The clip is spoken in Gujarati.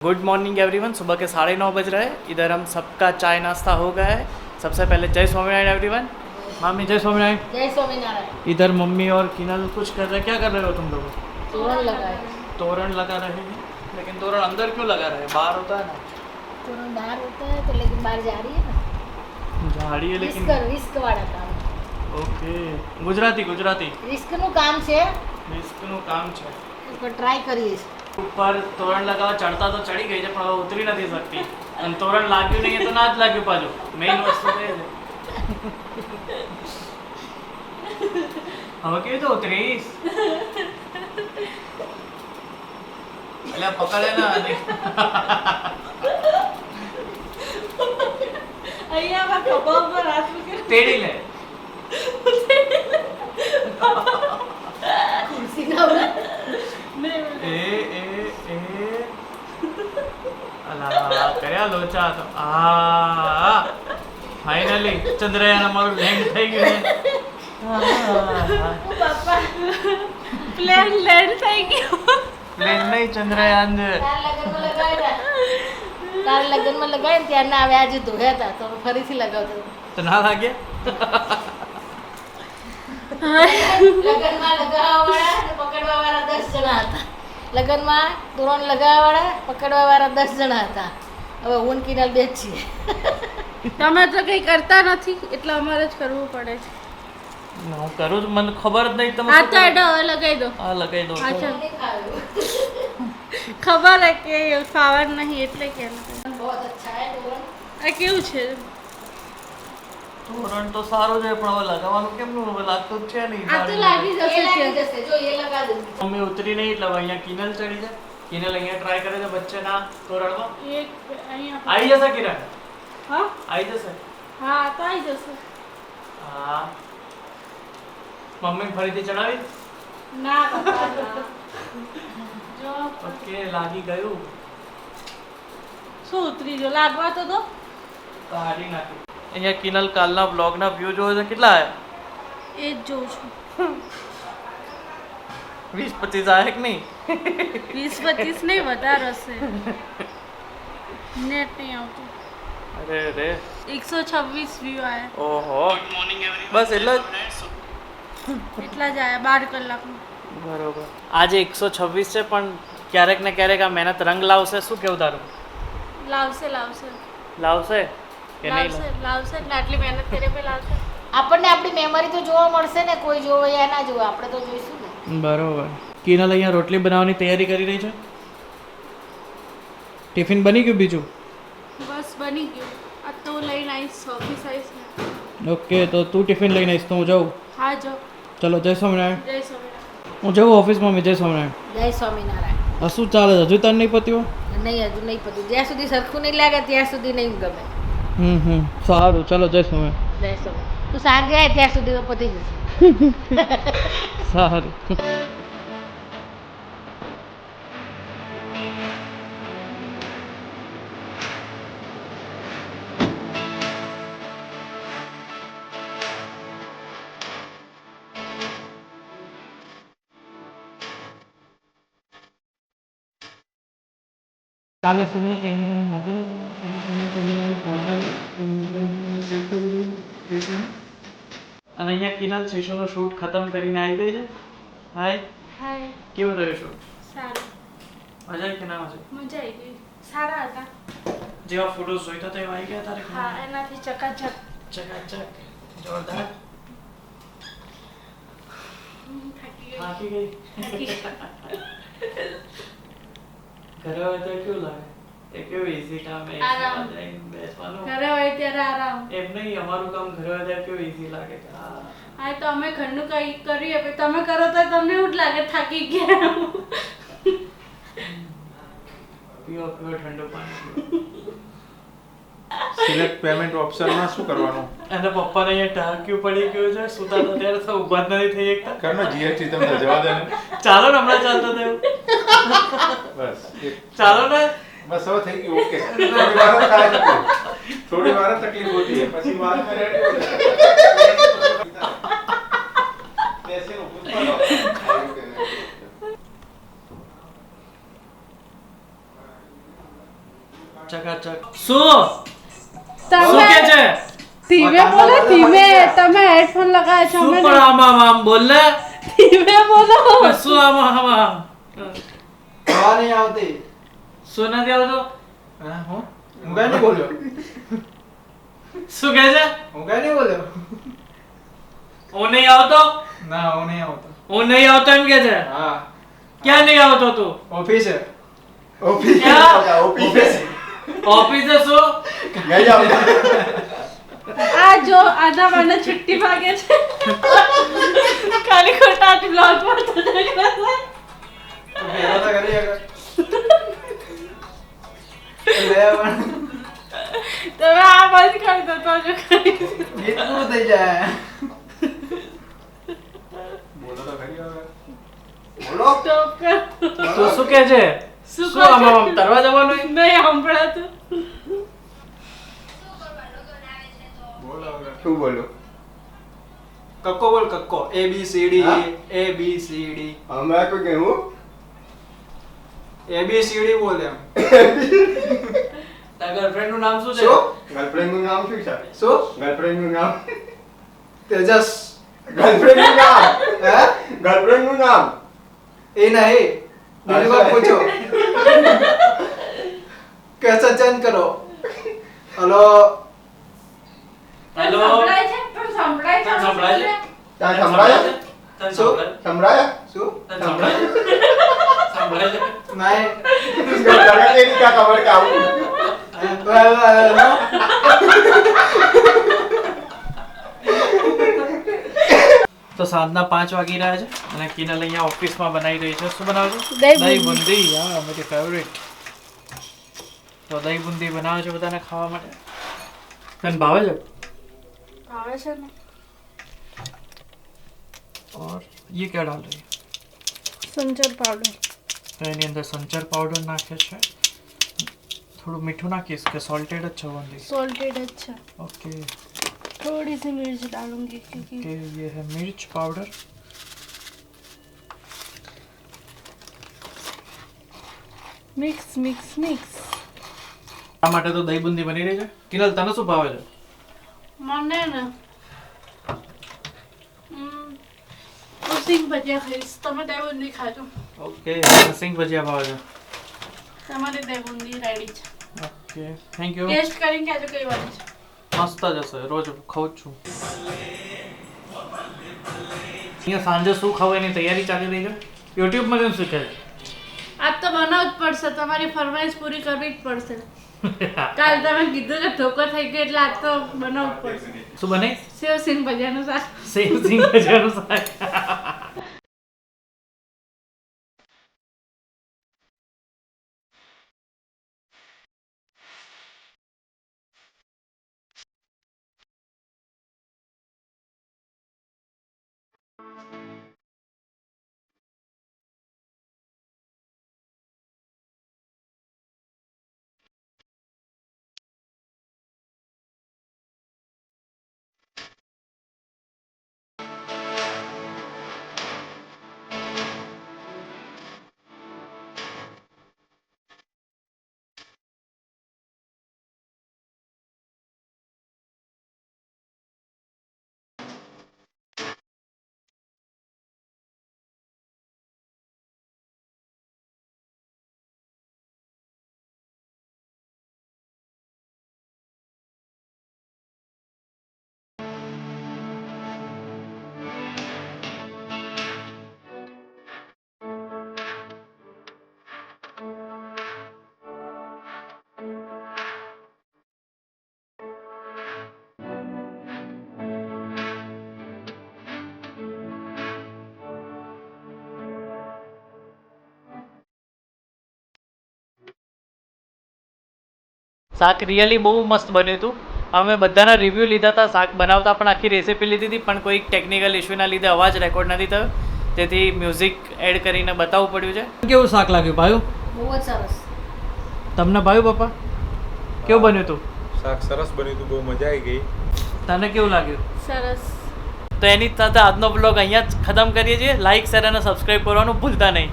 Good morning everyone. सुबह के 9:30 बज रहे हैं। इधर हम सबका चाय नाश्ता हो गया है। सबसे पहले जय स्वामीनारायण एवरीवन। मामी जय स्वामीनारायण। जय स्वामीनारायण। इधर मम्मी और किनल कुछ कर रहे हैं। क्या कर रहे हो तुम लोग? तोरण लगाए। तोरण लगा रहे हैं, लेकिन तोरण अंदर क्यों लगा रहे हैं? बाहर होता है ना। तोरण बाहर होता है तो लेकिन बाहर जा रही है ना। झाड़ी है लेकिन रिस्क वाला काम। ओके, गुजराती रिस्क નું કામ છે। રિસ્કનું કામ છે। ઉપર ટ્રાય કરીએ। ઉપર તોરણ લગાવવા ચડતા તો ચડી ગઈ છે, પણ હવે ઉતરી નથી શકતી। અને તોરણ લાગ્યું નહીં તો ના જ લાગ્યું પાછું। મેઇન વસ્તુ તો એ છે। હવે કેવી રીતે ઉતરીશ? એટલે પકડે ના અહીંયા ખભા ઉપર હાથ મૂકી તેડી લે। ખુરશી ના ઉપર એ એ એ અલા કર્યા લોચા તો આ ફાઇનલી ચંદ્રયાન અમારું લેન્ડ થઈ ગયું છે। બાપા પ્લેન લેન્ડ થઈ ગયો। પ્લેન નહીં, ચંદ્રયાન છે। તાર લગનમાં લગાય ને ત્યાં ના આવે, આજે ધોયા હતા તો ફરીથી લગાવતો તો ના લાગે। લગનમાં લગાવવાવાળા અને પકડવાવાળા 10 જણા હતા। લગનમાં તોરણ લગાવવાવાળા પકડવાવાળા 10 જણા હતા। હવે હું કિનાલ બે જ છીએ। તમે તો કંઈ કરતા નથી એટલે અમારે જ કરવું પડે છે। હું કરું છું, મને ખબર જ નહીં। તમે આ તો એડો હવે લગાવી દો। આ લગાઈ દો। અચ્છા, ખબર હે કે ખાવાનું નહીં એટલે કે બહુ અચ્છા હે તોરણ। આ કેવું છે? તોરણ તો સારું છે, પણ હવે લગાવવાનું કેમનું? હવે લાગતું જ છે નહીં। આ તો લાગી એ જશે લાગી ત્યાં। જશે, જો એ લગા દે। મમ્મી ઉતરી નહીં એટલે હવે અહીંયા કિનલ ચડી જાય। કિનલ અહીંયા ટ્રાય કરે છે બચ્ચાના તોરણમાં। એક અહીંયા આવી જશે કિરણ, હા આવી જશે। હા તો આવી જશે। હા, મમ્મી ફરીથી ચડાવી। ના બાપા ના। જો ઓકે, લાગી ગયું। શું ઉતરી જો લાગવા તો દો। કાઢી નાખી। અહીંયા કિનલ કાલના બ્લોગના વ્યૂ જોયો છે, કેટલા આવ્યા? એ જ જોઉં છું। 20-25 આવે કે નહીં? 20-25 નહીં, વધારે હશે। નેટ નહીં આવતું। અરે રે, 126 વ્યૂ આયા। ઓહો, બસ એટલે જ? એટલા જ આયા 12 કલાકમાં। બરોબર। આજે 126 છે, પણ ક્યારેક ને ક્યારેક આ મહેનત રંગ લાવશે। શું કેવું તારું? લાવશે લાવશે લાવશે કે નહીં? લાવશે લાવશે એટલે આટલી મહેનત કરી પે લાવશે। આપણને આપણી મેમરી તો જોવા મળશે ને, કોઈ જોવે યા ના જોવે, આપણે તો જોઈશું ને। બરોબર। કિનલ અહીંયા રોટલી બનાવવાની તૈયારી કરી રહી છે। ટિફિન બની ગયું બીજું? બસ બની ગયું। આ તો લઈને આવીશ, ઓફિસ આવીશ ને। ઓકે, તો તું ટિફિન લઈને આવીશ તો હું જાઉં? હા જો। ચલો, જય સ્વામિનારાયણ। જય સ્વામિનારાયણ। હું જાઉં ઓફિસમાં। જય સ્વામિનારાયણ। જય સ્વામિનારાયણ। આ શું ચાલે છે? હજુ તને નહીં પત્યું? નહીં, હજુ નહીં પતું। જ્યાં સુધી સરખું નહીં લાગે ત્યાં સુધી નહીં ગમે। સારું, ચલો, જય સ્વામિનારાયણ। જય સ્વામિનારાયણ। તું સાંજે આવે ત્યાં સુધી તો પતી જશે। સારું। કાલે સુધી અને અહીંયા કિનલ શીશોનો શૂટ ખતમ કરીને આવી ગઈ છે। હાય, હાય। કેવું રહ્યું શૂટ? સારું, મજા આવી કે ના મજા? મજા આવી ગઈ। સારા હતા। જેવા ફોટોઝ જોઈતા હતા એવા આવી ગયા તારે? હા, એનાથી ચકાચક। ચકાચક, જોરદાર। થાકી થાકી ગઈ। ગઈ? ઘરે હોય તો કેવું લાગે? એ કેવું ઈઝી કામ છે? આરામ। બેસવાનું ઘરે હોય ત્યારે આરામ। એમ નહીં, અમારું કામ ઘરે હોય ત્યારે કેવું ઈઝી લાગે? હા તો અમે ઘરનું કંઈ કરીએ પછી તમે કરો તો તમને એવું જ લાગે થાકી ગયા। પીવો પીવો ઠંડુ પાણી। સિલેક્ટ પેમેન્ટ ઓપ્શનમાં શું કરવાનું? અને પપ્પાને અહીંયા ટાંક્યું પડી ગયું છે, સુતા હતા ત્યારે તો ઊભા જ નથી થઈ શકતા। કરના જીએસટી તમને જવા દે ને. ચાલો ને, હમણાં ચાલતો થયું। બસ ચાલો ને। બસ હવે થઈ ગયું, ઓકે। થોડી વાર જ થાય છે, થોડી વાર જ તકલીફ હોતી है, પછી बाद में रेडी हो जाता है। ऐसे को पूछ लो। ચકાચક શું તમે કે છે ધીમે બોલો ધીમે. તમે હેડફોન લગાવ્યા છો અમે શું પણ આમ બોલ ને ધીમે બોલો. શું આમ હવા નહીં આવતી. શું નથી આવતો હા, હું કઈ નહીં બોલ્યો. શું કહે છે હું કઈ નહીં બોલ્યો. હું નહીં આવતો ના, હું નહીં આવતો. હું નહીં આવતો એમ કે છે હા, ક્યાં નહીં આવતો તું ઓફિસે. ક્યાં? ઓફિસે. ઓફિસે શું આ જો આના મને છુટ્ટી માંગે છે. ખાલી ખોટા બ્લોગ પર તો નહીં કરતા. ભેગા તો કરી આગળ. લે પણ. તમે આ બંધ કરી દો તો જો કરી. ગીત પૂરું થઈ જાય. બોલો તો ખરી હવે. સ્ટોપ કર. તું શું કહે છે શું શું આમ તરવા જવાનું નહીં સંભળાતું. બોલો હવે. શું બોલો કક્કો બોલ કક્કો. A B C D હા? A B C D હમણાં કોઈ કહેવું A B C D બોલ એમ. તારા ગર્લફ્રેન્ડ નું નામ શું છે શું? ગર્લફ્રેન્ડ નું નામ શું છે શું? ગર્લફ્રેન્ડ નું નામ તેજસ. ગર્લફ્રેન્ડ નું નામ હે? ગર્લફ્રેન્ડ નું નામ એ નહીં. બીજી વાર પૂછો. कैसा चेंज करो. हेलो. હેલો સંભળાય છે પણ સંભળાય છે. સંભળાય છે? ત્યાં સંભળાયા તને શું? સંભળાયા શું? તને સંભળાય છે? સંભળાય છે? नहीं. તારા કેવી કા ખબર કે આવું તો સાંજના 5 વાગી રહ્યા છે અને કિનલ અહીંયા ઓફિસમાં બનાવી રહી છે શું બનાવે છે દહીં દહીં બુંદી હા મારી ફેવરિટ તો દહીં બુંદી બનાવે છે બધાને ખાવા માટે તને ભાવે છે આવે છે ને. और ये क्या डाल रही है સંચર પાવડર. તો એની અંદર સંચર પાવડર નાખે છે થોડું મીઠું નાખીશ કે સોલ્ટેડ જ છે ઓનલી सॉल्टेड अच्छा. ओके थोड़ी सी मिर्च डालूंगी क्योंकि ओके ये है मिर्च पाउडर मिक्स मिक्स मिक्स. આ માટે તો દહીં બુંદી બની રહી છે કિનલ તને શું ભાવે છે મને ને સિંગ ભજીયા ખાઈશ. તમે દેવબુંદી ખાજો. ઓકે સિંગ ભજીયા ભાવે છે તમારી દેવબુંદી રેડી છે. ઓકે થેન્ક યુ ટેસ્ટ કરીને કહેજો કઈ બની છે. મસ્ત જ હશે રોજ ખાઉં જ છું અહીંયા સાંજે શું ખાવું એની તૈયારી ચાલી રહી છે યુટ્યુબમાં કેમ શીખે આજ તો બનાવવું જ પડશે. તમારી ફરમાઈશ પૂરી કરવી જ પડશે. કાલ તમે કીધું કે ધોકો થઈ ગયો એટલે આજ તો બનાવવું જ પડશે. શું બને સેવ સિંગ ભજીયાનું શાક. સિંગ ભજીયાનું શાક શાક રિયલી બહુ મસ્ત બન્યું હતું અમે બધાના રિવ્યૂ લીધા હતા શાક બનાવતા પણ આખી રેસીપી લીધી હતી પણ કોઈ ટેકનિકલ ઇશ્યુના લીધે અવાજ રેકોર્ડ નથી થયો તેથી મ્યુઝિક એડ કરીને બતાવવું પડ્યું છે કેવું શાક લાગ્યું ભાઈ બહુ જ સરસ. તમને ભાઈ પપ્પા કેવું બન્યું હતું શાક સરસ બન્યું હતું બહુ મજા આવી ગઈ તને કેવું લાગ્યું સરસ. તો એની સાથે આજનો બ્લોગ અહીંયા જ ખતમ કરીએ છીએ લાઇક શેર અને સબસ્ક્રાઈબ કરવાનું ભૂલતા નહીં